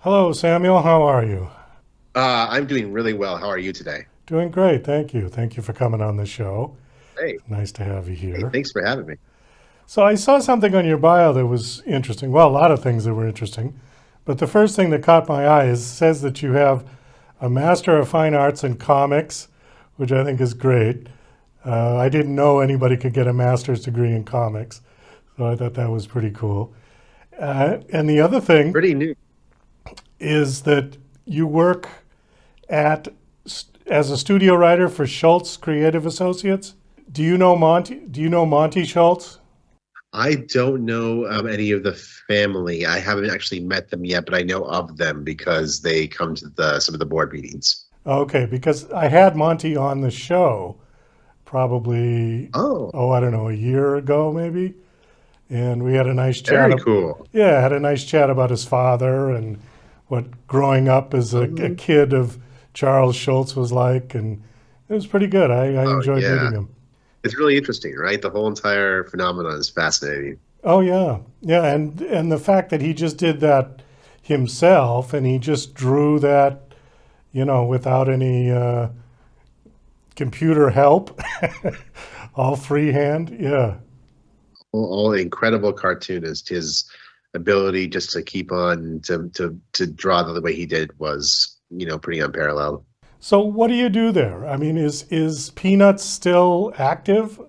Hello, Samuel. How are you? I'm doing really well. How are you today? Doing great. Thank you. Thank you for coming on the show. Hey, Nice to have you hey, here. thanks for having me. So, I saw something on your bio that was interesting. Well, a lot of things that were interesting. But the first thing that caught my eye is says that you have a Master of Fine Arts in Comics, which I think is great. I didn't know anybody could get a master's degree in comics, so I thought that was pretty cool. And the other thing Pretty new. is that you work at as a studio writer for Schulz Creative Associates. Do you know Monty? Do you know Monty Schultz? I don't know any of the family. I haven't actually met them yet, but I know of them because they come to some of the board meetings. Okay, because I had Monty on the show probably, Oh, oh, I don't know, a year ago maybe, and we had a nice chat. very cool. Yeah, had a nice chat about his father and what growing up as a Um, kid of Charles Schultz was like, and it was pretty good. I oh, enjoyed yeah. meeting him. It's really interesting, right? The whole entire phenomenon is fascinating. Oh yeah, yeah, and the fact that he just did that himself and he just drew that, without any computer help, all freehand. Yeah. All incredible cartoonist. His ability just to keep on to draw the way he did was, pretty unparalleled. So what do you do there? I mean, is Peanuts still active,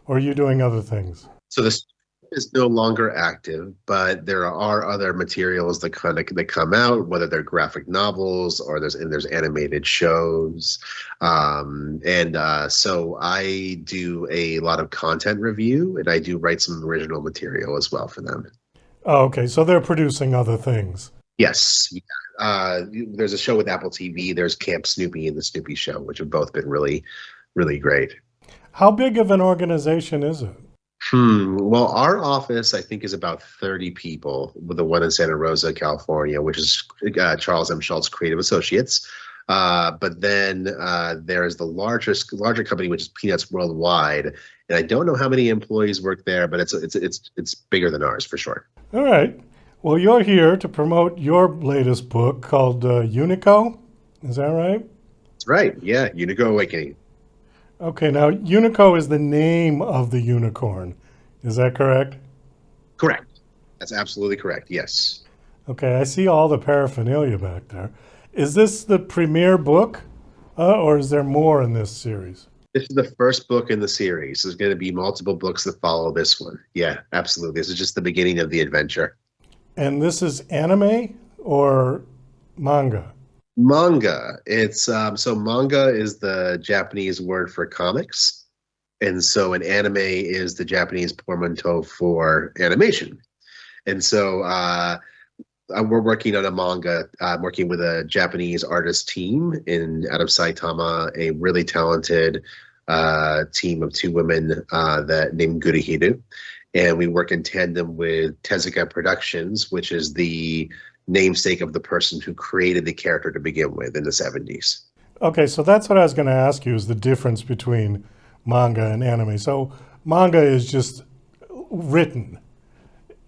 or are you doing other things? So this is no longer active, but there are other materials that come out, whether they're graphic novels or there's animated shows, so I do a lot of content review, and I do write some original material as well for them. Oh, okay, so they're producing other things. Yes, yeah. There's a show with Apple TV. There's Camp Snoopy and the Snoopy Show, which have both been really, really great. How big of an organization is it? Well, our office, I think, is about 30 people, with the one in Santa Rosa, California, which is Charles M. Schulz Creative Associates. But then there's the larger company, which is Peanuts Worldwide, and I don't know how many employees work there, but it's bigger than ours for sure. All right. Well, you're here to promote your latest book called Unico. Is that right? That's right. Yeah, Unico Awakening. Okay, now Unico is the name of the unicorn. Is that correct? Correct. That's absolutely correct. Yes. Okay, I see all the paraphernalia back there. Is this the premiere book, or is there more in this series? This is the first book in the series. There's going to be multiple books that follow this one. Yeah, absolutely. This is just the beginning of the adventure. And this is anime or manga? Manga. It's so manga is the Japanese word for comics, and so an anime is the Japanese portmanteau for animation. And so we're working on a manga. I'm working with a Japanese artist team in out of Saitama, a really talented team of two women that named Gurihiru, and we work in tandem with Tezuka Productions, which is the namesake of the person who created the character to begin with in the 70s. Okay, so that's what I was going to ask you is the difference between manga and anime. So manga is just written,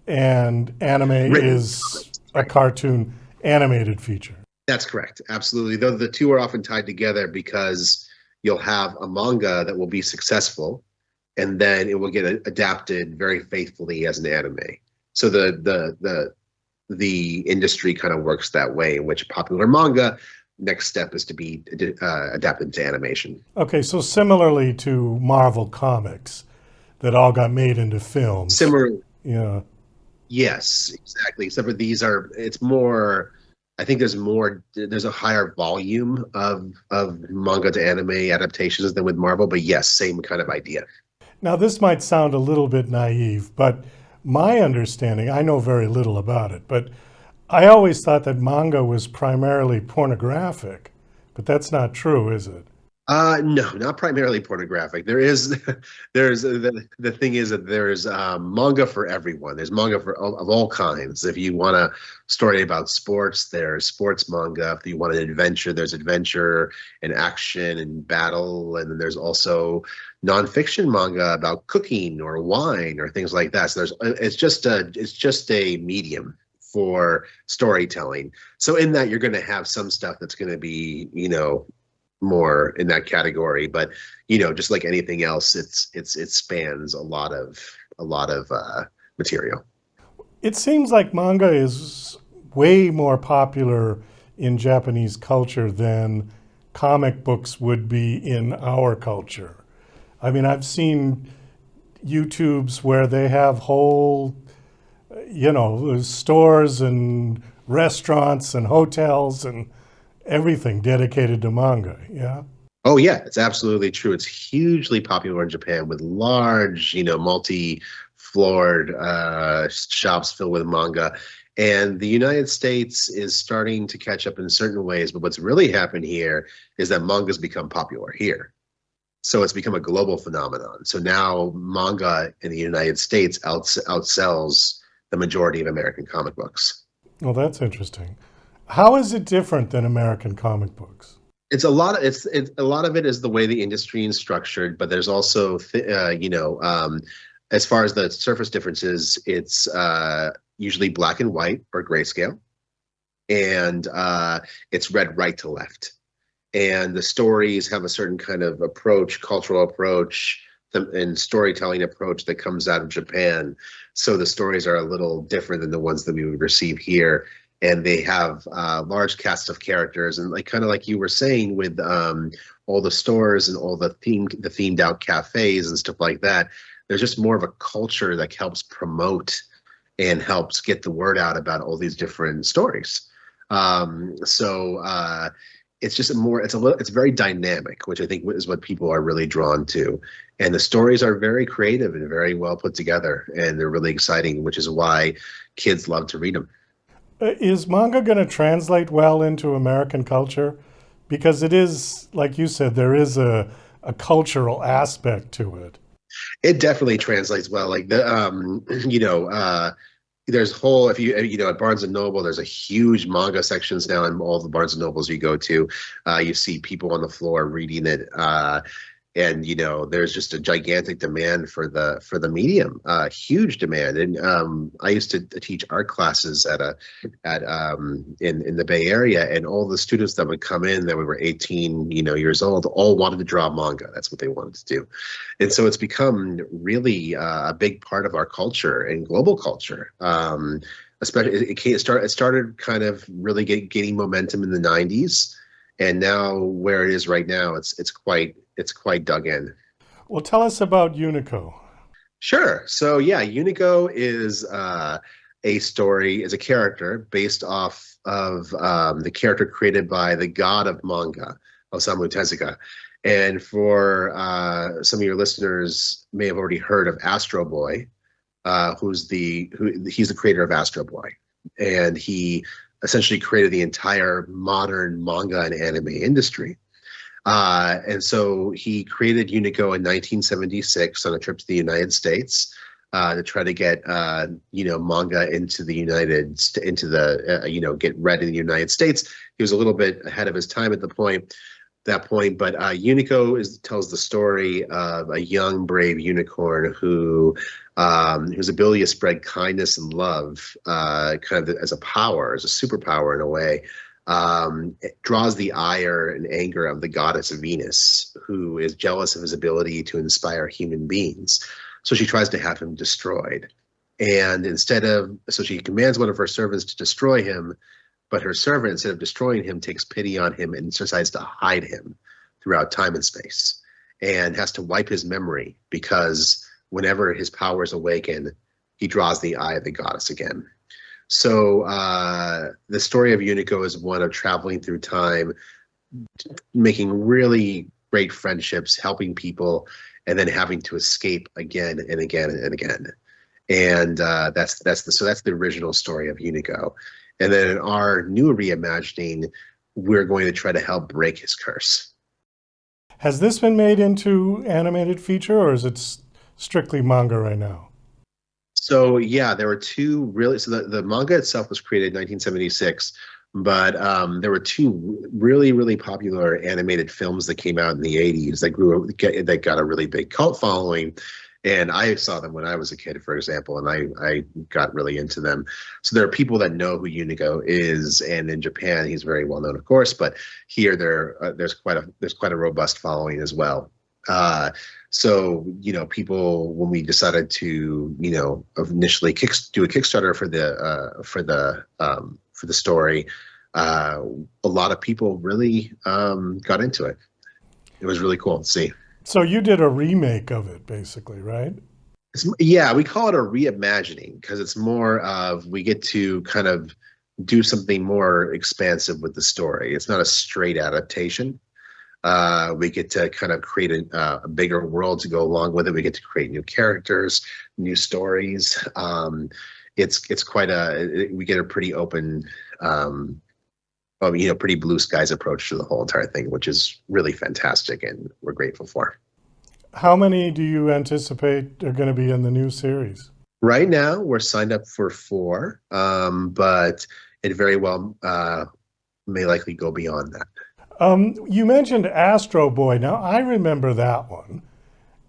and anime Written. is a cartoon animated feature. That's correct. Absolutely. Though the two are often tied together because you'll have a manga that will be successful and then it will get adapted very faithfully as an anime. So the industry kind of works that way, in which popular manga next step is to be adapted to animation. Okay, so similarly to Marvel Comics that all got made into films. Similar, Yeah. yes, exactly. Except for these are, it's more. I think there's a higher volume of manga to anime adaptations than with Marvel, but yes, same kind of idea. Now, this might sound a little bit naive, but my understanding, I know very little about it, but I always thought that manga was primarily pornographic, but that's not true, is it? No, not primarily pornographic. There's the thing is that there's manga for everyone. There's manga of all kinds. If you want a story about sports, there's sports manga. If you want an adventure, there's adventure and action and battle. And then there's also nonfiction manga about cooking or wine or things like that. So it's just a medium for storytelling. So in that, you're going to have some stuff that's going to be, more in that category, but just like anything else, it spans a lot of material. It seems like manga is way more popular in Japanese culture than comic books would be in our culture. I mean, I've seen YouTubes where they have whole, stores and restaurants and hotels and everything dedicated to manga. Yeah. Oh yeah, it's absolutely true. It's hugely popular in Japan with large, multi-floored shops filled with manga. And the United States is starting to catch up in certain ways, but what's really happened here is that manga's become popular here. So it's become a global phenomenon. So now manga in the United States outsells the majority of American comic books. Well, that's interesting. How is it different than American comic books? It's a lot of it is the way the industry is structured, but there's also as far as the surface differences, it's usually black and white or grayscale, and it's read right to left. And the stories have a certain kind of approach, cultural approach, and storytelling approach that comes out of Japan. So the stories are a little different than the ones that we would receive here. And they have large casts of characters, and kind of like you were saying with all the stores and all the themed out cafes and stuff like that. There's just more of a culture that helps promote and helps get the word out about all these different stories. It's just it's very dynamic, which I think is what people are really drawn to. And the stories are very creative and very well put together, and they're really exciting, which is why kids love to read them. Is manga going to translate well into American culture? Because it is, like you said, there is a cultural aspect to it. It definitely translates well. Like there's whole, if you at Barnes and Noble, there's a huge manga sections now in all the Barnes and Nobles you go to. You see people on the floor reading it. And there's just a gigantic demand for the medium, huge demand. And I used to teach art classes in the Bay Area, and all the students that would come in that were 18 years old all wanted to draw manga. That's what they wanted to do, and so it's become really a big part of our culture and global culture. Especially it started kind of really gaining momentum in the 90s, and now where it is right now, it's quite dug in. Well, tell us about Unico. Sure. So yeah, Unico is a character based off of the character created by the god of manga, Osamu Tezuka. And for some of your listeners may have already heard of Astro Boy, he's the creator of Astro Boy. And he essentially created the entire modern manga and anime industry. And so he created Unico in 1976 on a trip to the United States to try to get manga into the get read in the United States. He was a little bit ahead of his time at that point. But Unico tells the story of a young, brave unicorn whose ability to spread kindness and love, kind of as a superpower in a way. It draws the ire and anger of the goddess Venus, who is jealous of his ability to inspire human beings. So she tries to have him destroyed. And so she commands one of her servants to destroy him, but her servant, instead of destroying him, takes pity on him and decides to hide him throughout time and space, and has to wipe his memory because whenever his powers awaken, he draws the eye of the goddess again. So the story of Unico is one of traveling through time, making really great friendships, helping people, and then having to escape again and again and again. And that's the original story of Unico. And then in our new reimagining, we're going to try to help break his curse. Has this been made into animated feature, or is it strictly manga right now? So yeah, there were two really. So the manga itself was created in 1976, but there were two really, really popular animated films that came out in the 80s that got a really big cult following, And I saw them when I was a kid, for example, and I got really into them. So there are people that know who Unico is, and in Japan he's very well known, of course. But here there's quite a robust following as well. So people, when we decided to initially do a Kickstarter for the story, a lot of people really got into it. It was really cool to see. So you did a remake of it, basically, right? Yeah, we call it a reimagining because it's more of we get to kind of do something more expansive with the story. It's not a straight adaptation. We get to kind of create a bigger world to go along with it. We get to create new characters, new stories. It's quite we get a pretty open, pretty blue skies approach to the whole entire thing, which is really fantastic, and we're grateful for. How many do you anticipate are going to be in the new series? Right now, we're signed up for 4, but it very well may likely go beyond that. You mentioned Astro Boy. Now, I remember that one.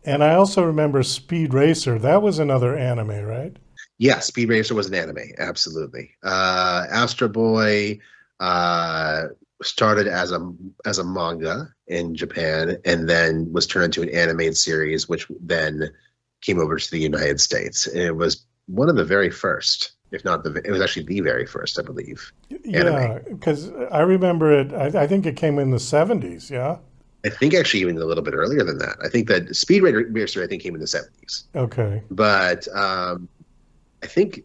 And I also remember Speed Racer. That was another anime, right? Yeah, Speed Racer was an anime, absolutely. Astro Boy started as a manga in Japan, and then was turned into an animated series, which then came over to the United States. And it was one of the very first, if not it was actually the very first, I believe. Yeah, because I remember it. I think it came in the 70s. Yeah. I think actually even a little bit earlier than that. I think that Speed Racer I think came in the 70s. Okay. But I think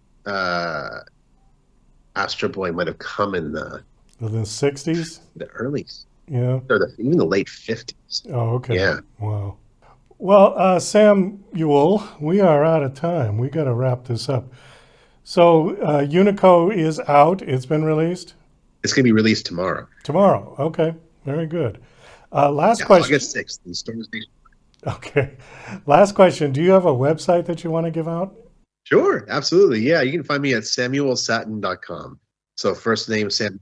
Astro Boy might have come in the 60s, the early, yeah, or even the late 50s. Oh, okay. Yeah. Wow. Well, Samuel, we are out of time. We got to wrap this up. So Unico is out. It's been released It's going to be released tomorrow. Tomorrow. Okay. Very good. Last question. August 6th in stores. Okay. Last question. Do you have a website that you want to give out? Sure, absolutely. Yeah, you can find me at samuelsattin.com. So first name Sam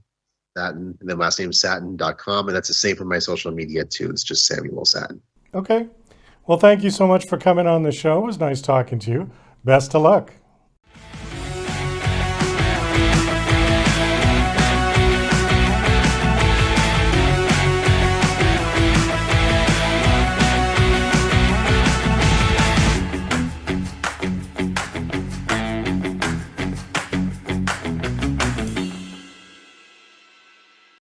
Sattin, and then last name Sattin.com, and that's the same for my social media too. It's just Samuel Sattin. Okay. Well, thank you so much for coming on the show. It was nice talking to you. Best of luck.